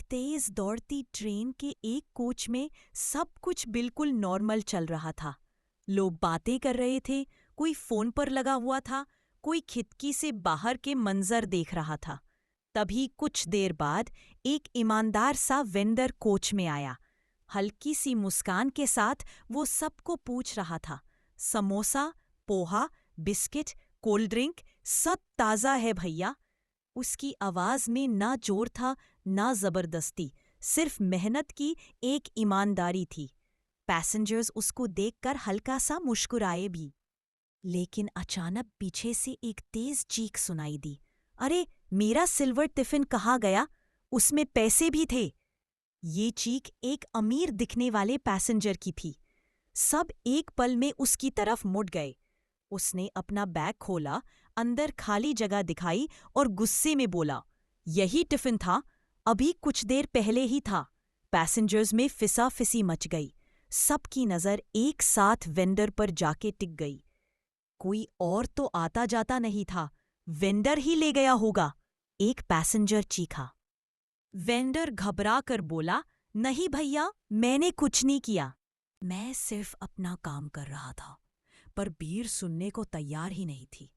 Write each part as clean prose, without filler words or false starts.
तेज दौड़ती ट्रेन के एक कोच में सब कुछ बिल्कुल नॉर्मल चल रहा था। लोग बातें कर रहे थे, कोई फोन पर लगा हुआ था, कोई खिड़की से बाहर के मंजर देख रहा था। तभी कुछ देर बाद एक ईमानदार सा वेंडर कोच में आया। हल्की सी मुस्कान के साथ वो सबको पूछ रहा था, samosa, poha, biscuit, cold drink सब ताज़ा है भैया। उसकी आवाज में ना जोर था ना जबरदस्ती, सिर्फ मेहनत की एक ईमानदारी थी। पैसेंजर्स उसको देखकर हल्का सा मुस्कुराए भी। लेकिन अचानक पीछे से एक तेज चीख सुनाई दी। अरे, मेरा सिल्वर टिफिन कहाँ गया? उसमें पैसे भी थे। ये चीख एक अमीर दिखने वाले पैसेंजर की थी। सब एक पल में उसकी तरफ मुड़ गए। उसने अपना बैग खोला, अंदर खाली जगह दिखाई और गुस्से में बोला, यही टिफिन था, अभी कुछ देर पहले ही था। पैसेंजर्स में फिसाफिसी मच गई। सबकी नजर एक साथ वेंडर पर जाके टिक गई। कोई और तो आता जाता नहीं था, वेंडर ही ले गया होगा, एक पैसेंजर चीखा। वेंडर घबरा कर बोला, नहीं भैया, मैंने कुछ नहीं किया। मैं सिर्फ अपना काम कर रहा था। पर भीड़ सुनने को तैयार ही नहीं थी।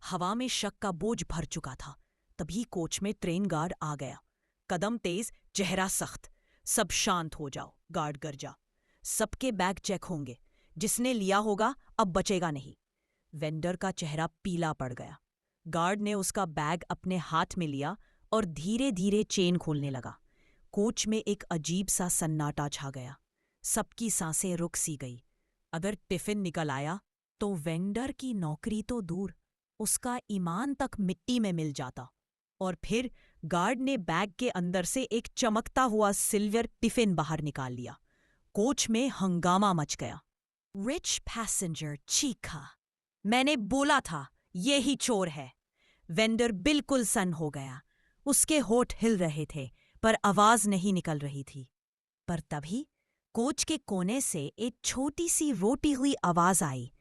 हवा में शक का बोझ भर चुका था। तभी कोच में ट्रेन गार्ड आ गया। कदम तेज, चेहरा सख्त। सब शांत हो जाओ, गार्ड गरजा। सबके बैग चेक होंगे, जिसने लिया होगा अब बचेगा नहीं। वेंडर का चेहरा पीला पड़ गया। गार्ड ने उसका बैग अपने हाथ में लिया और धीरे धीरे चेन खोलने लगा। कोच में एक अजीब सा सन्नाटा छा गया। सबकी सांसें रुक सी गई। अगर टिफिन निकल आया तो वेंडर की नौकरी तो दूर, उसका ईमान तक मिट्टी में मिल जाता। और फिर गार्ड ने बैग के अंदर से एक चमकता हुआ सिल्वर टिफिन बाहर निकाल लिया। कोच में हंगामा मच गया। रिच पैसेंजर चीखा, मैंने बोला था ये ही चोर है। वेंडर बिल्कुल सन्न हो गया। उसके होठ हिल रहे थे पर आवाज नहीं निकल रही थी। पर तभी कोच के कोने से एक छोटी सी रोती हुई आवाज आई।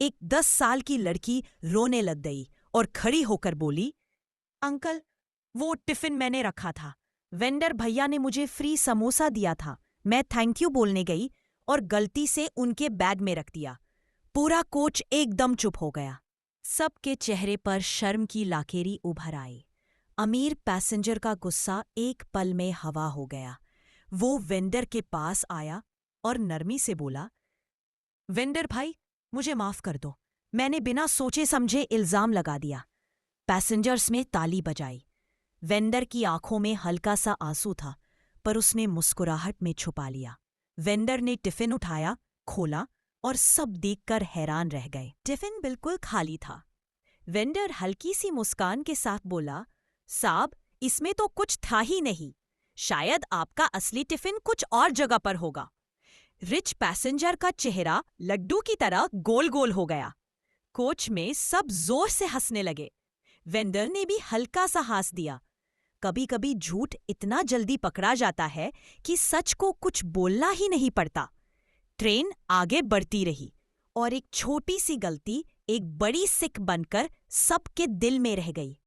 एक 10 साल की लड़की रोने लग गई और खड़ी होकर बोली, अंकल, वो टिफिन मैंने रखा था। वेंडर भैया ने मुझे फ्री समोसा दिया था। मैं थैंक यू बोलने गई और गलती से उनके बैग में रख दिया। पूरा कोच एकदम चुप हो गया। सबके चेहरे पर शर्म की लाकेरी उभर आई। अमीर पैसेंजर का गुस्सा एक पल में हवा हो गया। वो वेंडर के पास आया और नरमी से बोला, वेंडर भाई, मुझे माफ कर दो, मैंने बिना सोचे समझे इल्जाम लगा दिया। पैसेंजर्स में ताली बजाई। वेंडर की आंखों में हल्का सा आंसू था, पर उसने मुस्कुराहट में छुपा लिया। वेंडर ने टिफिन उठाया, खोला और सब देखकर हैरान रह गए। टिफिन बिल्कुल खाली था। वेंडर हल्की सी मुस्कान के साथ बोला, साहब, इसमें तो कुछ था ही नहीं। शायद आपका असली टिफिन कुछ और जगह पर होगा। रिच पैसेंजर का चेहरा लड्डू की तरह गोल गोल हो गया। कोच में सब जोर से हंसने लगे। वेंडर ने भी हल्का सा हंस दिया। कभी कभी झूठ इतना जल्दी पकड़ा जाता है कि सच को कुछ बोलना ही नहीं पड़ता। ट्रेन आगे बढ़ती रही और एक छोटी सी गलती एक बड़ी सिक बनकर सबके दिल में रह गई।